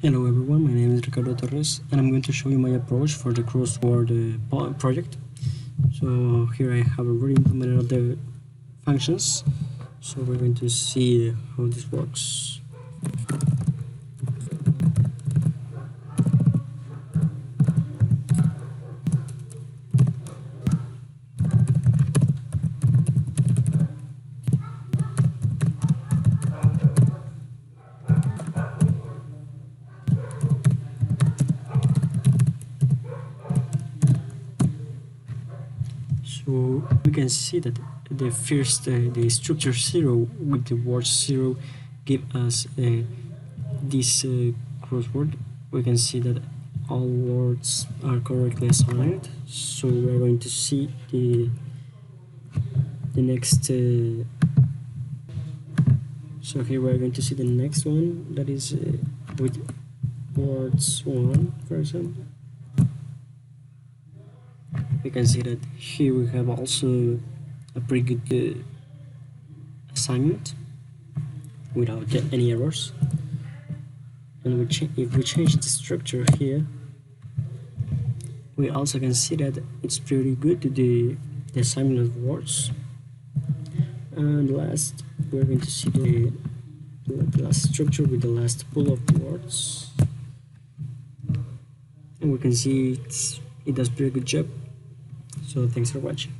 Hello everyone, my name is Ricardo Torres and I'm going to show you my approach for the Crossword project. So here I have already implemented all the functions, so we're going to see how this works. So we can see that the first, the structure 0 with the word 0 give us this crossword. We can see that all words are correctly assigned. So we're going to see the next. So here we're going to see the next one, that is with Words1, for example. We can see that here we have also a pretty good assignment without any errors. And if we change the structure here, we also can see that it's pretty good, the assignment of words. And last, we're going to see the last structure with the last pull of words. And we can see it does pretty good job. So thanks for watching.